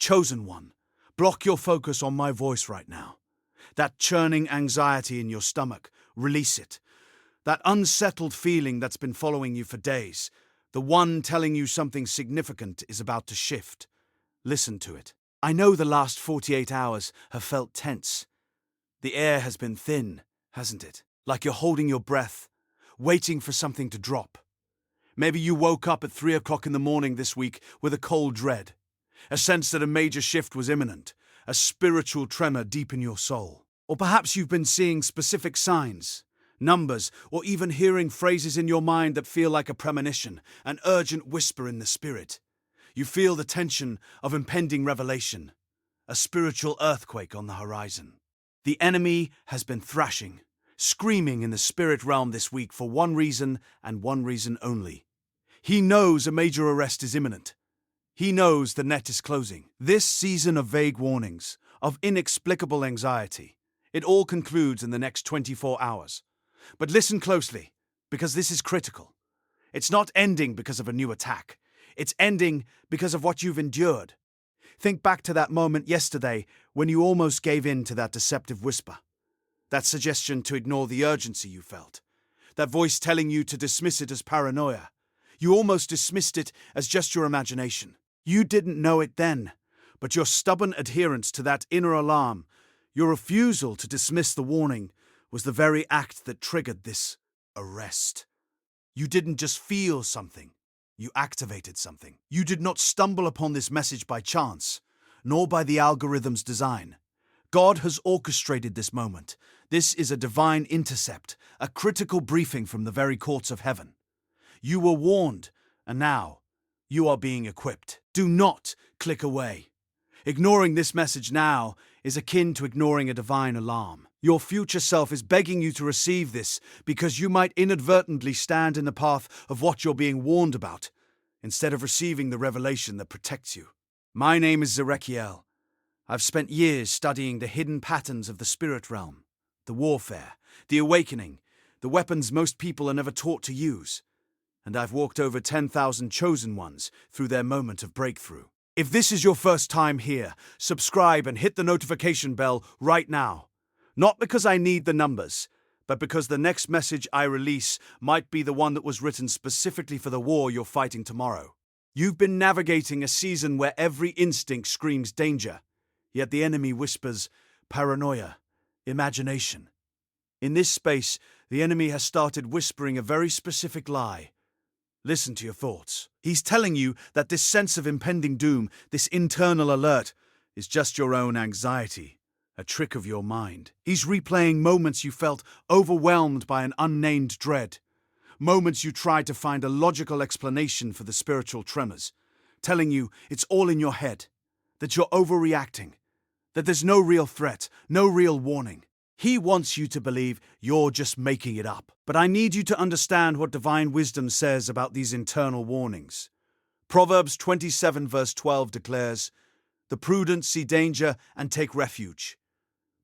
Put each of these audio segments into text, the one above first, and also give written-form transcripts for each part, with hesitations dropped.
Chosen one, block your focus on my voice right now. That churning anxiety in your stomach, release it. That unsettled feeling that's been following you for days, the one telling you something significant is about to shift. Listen to it. I know the last 48 hours have felt tense. The air has been thin, hasn't it? Like you're holding your breath, waiting for something to drop. Maybe you woke up at 3 o'clock in the morning this week with a cold dread, a sense that a major shift was imminent, a spiritual tremor deep in your soul. Or perhaps you've been seeing specific signs, numbers, or even hearing phrases in your mind that feel like a premonition, an urgent whisper in the spirit. You feel the tension of impending revelation, a spiritual earthquake on the horizon. The enemy has been thrashing, screaming in the spirit realm this week for one reason and one reason only. He knows a major arrest is imminent. He knows the net is closing. This season of vague warnings, of inexplicable anxiety, it all concludes in the next 24 hours. But listen closely, because this is critical. It's not ending because of a new attack. It's ending because of what you've endured. Think back to that moment yesterday when you almost gave in to that deceptive whisper. That suggestion to ignore the urgency you felt. That voice telling you to dismiss it as paranoia. You almost dismissed it as just your imagination. You didn't know it then, but your stubborn adherence to that inner alarm, your refusal to dismiss the warning, was the very act that triggered this arrest. You didn't just feel something, you activated something. You did not stumble upon this message by chance, nor by the algorithm's design. God has orchestrated this moment. This is a divine intercept, a critical briefing from the very courts of heaven. You were warned, and now you are being equipped. Do not click away. Ignoring this message now is akin to ignoring a divine alarm. Your future self is begging you to receive this because you might inadvertently stand in the path of what you're being warned about, instead of receiving the revelation that protects you. My name is Zerekiel. I've spent years studying the hidden patterns of the spirit realm, the warfare, the awakening, the weapons most people are never taught to use. And I've walked over 10,000 chosen ones through their moment of breakthrough. If this is your first time here, subscribe and hit the notification bell right now. Not because I need the numbers, but because the next message I release might be the one that was written specifically for the war you're fighting tomorrow. You've been navigating a season where every instinct screams danger, yet the enemy whispers paranoia, imagination. In this space, the enemy has started whispering a very specific lie. Listen to your thoughts. He's telling you that this sense of impending doom, this internal alert, is just your own anxiety, a trick of your mind. He's replaying moments you felt overwhelmed by an unnamed dread, moments you tried to find a logical explanation for the spiritual tremors, telling you it's all in your head, that you're overreacting, that there's no real threat, no real warning. He wants you to believe you're just making it up. But I need you to understand what divine wisdom says about these internal warnings. Proverbs 27 verse 12 declares, "The prudent see danger and take refuge,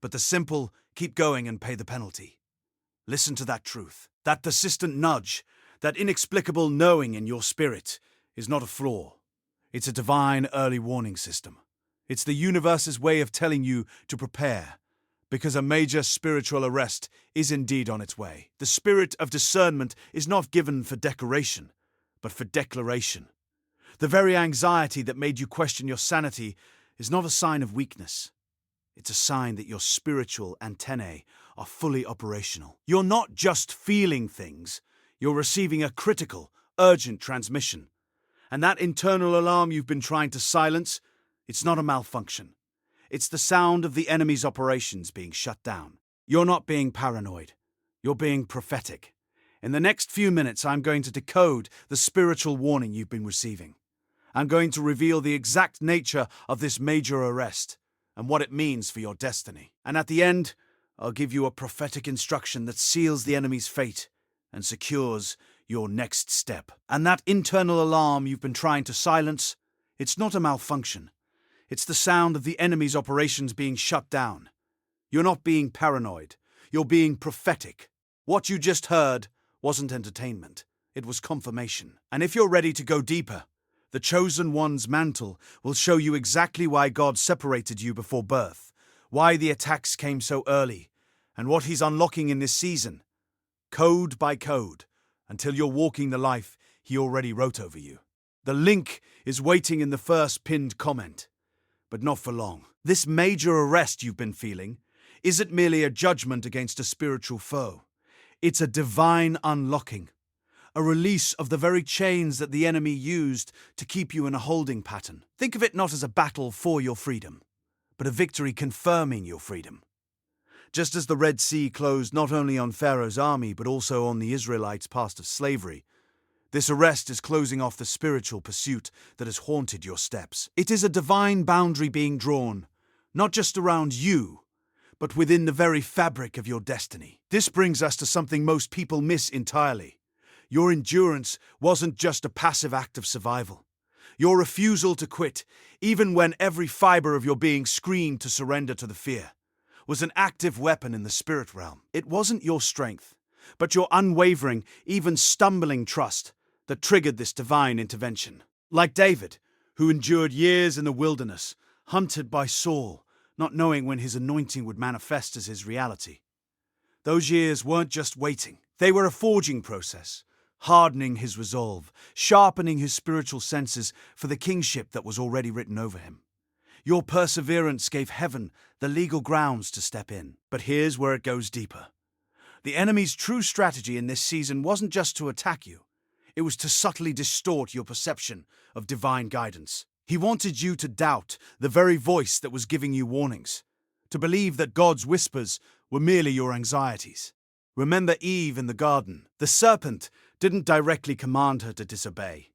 but the simple keep going and pay the penalty." Listen to that truth. That persistent nudge, that inexplicable knowing in your spirit is not a flaw. It's a divine early warning system. It's the universe's way of telling you to prepare, because a major spiritual arrest is indeed on its way. The spirit of discernment is not given for decoration, but for declaration. The very anxiety that made you question your sanity is not a sign of weakness. It's a sign that your spiritual antennae are fully operational. You're not just feeling things, you're receiving a critical, urgent transmission. And that internal alarm you've been trying to silence, it's not a malfunction. It's the sound of the enemy's operations being shut down. You're not being paranoid. You're being prophetic. In the next few minutes, I'm going to decode the spiritual warning you've been receiving. I'm going to reveal the exact nature of this major arrest and what it means for your destiny. And at the end, I'll give you a prophetic instruction that seals the enemy's fate and secures your next step. And that internal alarm you've been trying to silence, it's not a malfunction. It's the sound of the enemy's operations being shut down. You're not being paranoid. You're being prophetic. What you just heard wasn't entertainment. It was confirmation. And if you're ready to go deeper, The chosen one's mantle will show you exactly why God separated you before birth, why the attacks came so early, and what He's unlocking in this season, code by code, until you're walking the life He already wrote over you. The link is waiting in the first pinned comment, but not for long. This major arrest you've been feeling isn't merely a judgment against a spiritual foe. It's a divine unlocking, a release of the very chains that the enemy used to keep you in a holding pattern. Think of it not as a battle for your freedom, but a victory confirming your freedom. Just as the Red Sea closed not only on Pharaoh's army, but also on the Israelites' past of slavery, this arrest is closing off the spiritual pursuit that has haunted your steps. It is a divine boundary being drawn, not just around you, but within the very fabric of your destiny. This brings us to something most people miss entirely. Your endurance wasn't just a passive act of survival. Your refusal to quit, even when every fiber of your being screamed to surrender to the fear, was an active weapon in the spirit realm. It wasn't your strength, but your unwavering, even stumbling trust that triggered this divine intervention. Like David, who endured years in the wilderness, hunted by Saul, not knowing when his anointing would manifest as his reality. Those years weren't just waiting. They were a forging process, hardening his resolve, sharpening his spiritual senses for the kingship that was already written over him. Your perseverance gave heaven the legal grounds to step in. But here's where it goes deeper. The enemy's true strategy in this season wasn't just to attack you. It was to subtly distort your perception of divine guidance. He wanted you to doubt the very voice that was giving you warnings, to believe that God's whispers were merely your anxieties. Remember Eve in the garden. The serpent didn't directly command her to disobey.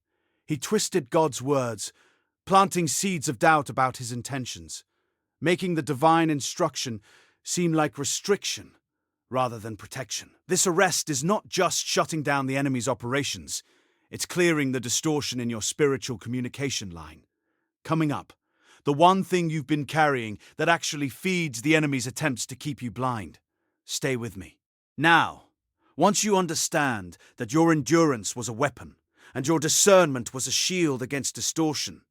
He twisted God's words, planting seeds of doubt about His intentions, making the divine instruction seem like restriction rather than protection. This arrest is not just shutting down the enemy's operations, it's clearing the distortion in your spiritual communication line. Coming up, the one thing you've been carrying that actually feeds the enemy's attempts to keep you blind. Stay with me. Now, once you understand that your endurance was a weapon and your discernment was a shield against distortion,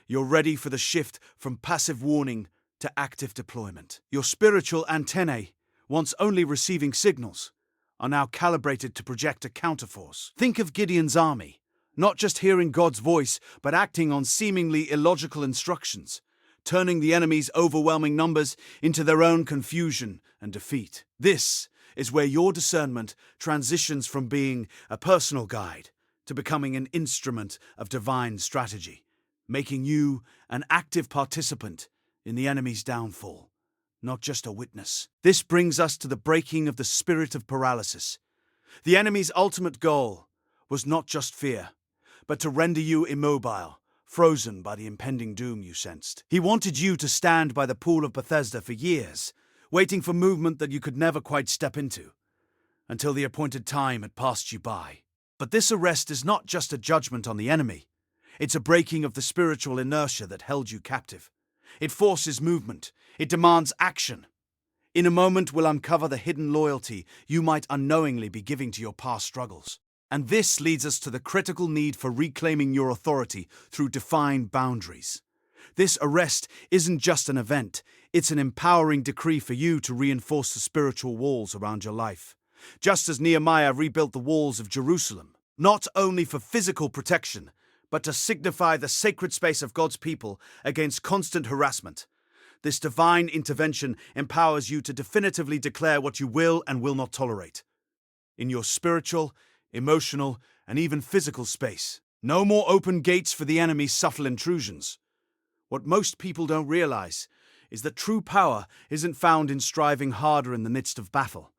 you're ready for the shift from passive warning to active deployment. Your spiritual antennae, once only receiving signals, are now calibrated to project a counterforce. Think of Gideon's army, not just hearing God's voice, but acting on seemingly illogical instructions, turning the enemy's overwhelming numbers into their own confusion and defeat. This is where your discernment transitions from being a personal guide to becoming an instrument of divine strategy, making you an active participant in the enemy's downfall, not just a witness. This brings us to the breaking of the spirit of paralysis. The enemy's ultimate goal was not just fear, but to render you immobile, frozen by the impending doom you sensed. He wanted you to stand by the pool of Bethesda for years, waiting for movement that you could never quite step into, until the appointed time had passed you by. But this arrest is not just a judgment on the enemy. It's a breaking of the spiritual inertia that held you captive. It forces movement. It demands action. In a moment, we'll uncover the hidden loyalty you might unknowingly be giving to your past struggles. And this leads us to the critical need for reclaiming your authority through defined boundaries. This arrest isn't just an event, it's an empowering decree for you to reinforce the spiritual walls around your life. Just as Nehemiah rebuilt the walls of Jerusalem, not only for physical protection, but to signify the sacred space of God's people against constant harassment. This divine intervention empowers you to definitively declare what you will and will not tolerate. In your spiritual, emotional, and even physical space. No more open gates for the enemy's subtle intrusions. What most people don't realize is that true power isn't found in striving harder in the midst of battle,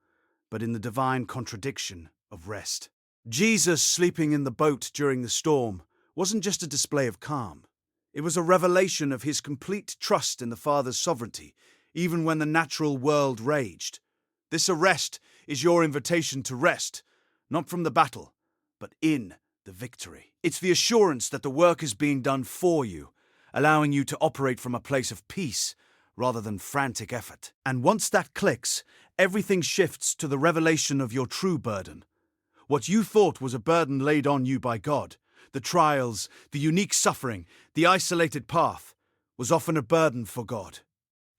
but in the divine contradiction of rest. Jesus sleeping in the boat during the storm wasn't just a display of calm. It was a revelation of His complete trust in the Father's sovereignty, even when the natural world raged. This arrest is your invitation to rest, not from the battle, but in the victory. It's the assurance that the work is being done for you, allowing you to operate from a place of peace rather than frantic effort. And once that clicks, everything shifts to the revelation of your true burden. What you thought was a burden laid on you by God, the trials, the unique suffering, the isolated path, was often a burden for God.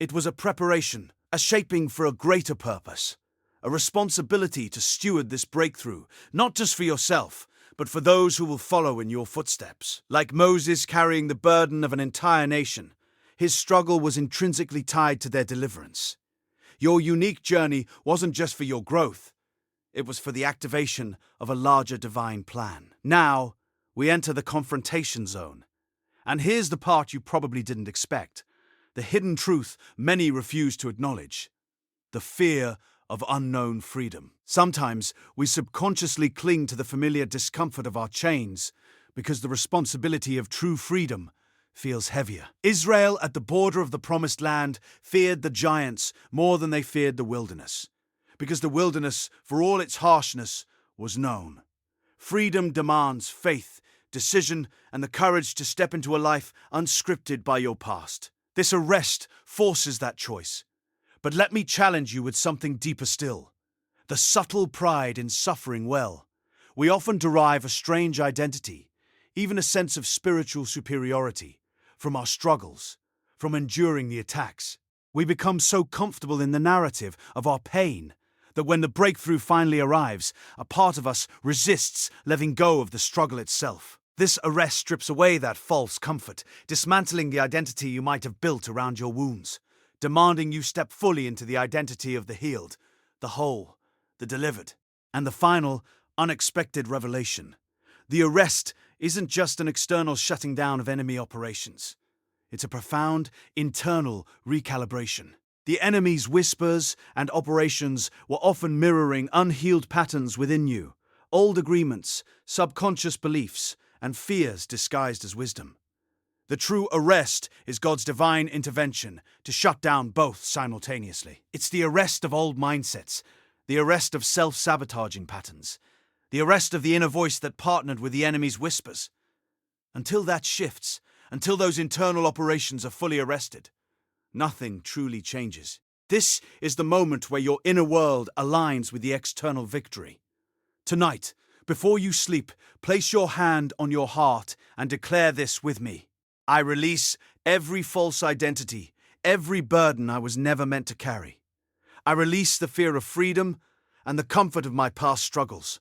It was a preparation, a shaping for a greater purpose, a responsibility to steward this breakthrough, not just for yourself, but for those who will follow in your footsteps. Like Moses carrying the burden of an entire nation, his struggle was intrinsically tied to their deliverance. Your unique journey wasn't just for your growth, it was for the activation of a larger divine plan. Now, we enter the confrontation zone. And here's the part you probably didn't expect, the hidden truth many refuse to acknowledge: the fear of unknown freedom. Sometimes we subconsciously cling to the familiar discomfort of our chains because the responsibility of true freedom feels heavier. Israel, at the border of the Promised Land, feared the giants more than they feared the wilderness, because the wilderness, for all its harshness, was known. Freedom demands faith, decision, and the courage to step into a life unscripted by your past. This arrest forces that choice. But let me challenge you with something deeper still: the subtle pride in suffering well. We often derive a strange identity, even a sense of spiritual superiority, from our struggles, from enduring the attacks. We become so comfortable in the narrative of our pain that when the breakthrough finally arrives, a part of us resists letting go of the struggle itself. This arrest strips away that false comfort, dismantling the identity you might have built around your wounds, demanding you step fully into the identity of the healed, the whole, the delivered. And the final, unexpected revelation: the arrest isn't just an external shutting down of enemy operations. It's a profound, internal recalibration. The enemy's whispers and operations were often mirroring unhealed patterns within you, old agreements, subconscious beliefs, and fears disguised as wisdom. The true arrest is God's divine intervention to shut down both simultaneously. It's the arrest of old mindsets, the arrest of self-sabotaging patterns, the arrest of the inner voice that partnered with the enemy's whispers. Until that shifts, until those internal operations are fully arrested, nothing truly changes. This is the moment where your inner world aligns with the external victory. Tonight, before you sleep, place your hand on your heart and declare this with me: I release every false identity, every burden I was never meant to carry. I release the fear of freedom and the comfort of my past struggles.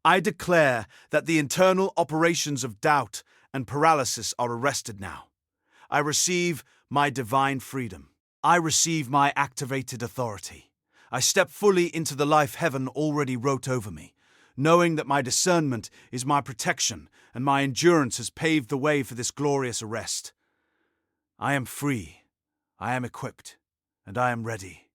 I declare that the internal operations of doubt and paralysis are arrested now. I receive my divine freedom. I receive my activated authority. I step fully into the life heaven already wrote over me, knowing that my discernment is my protection and my endurance has paved the way for this glorious arrest. I am free, I am equipped, and I am ready.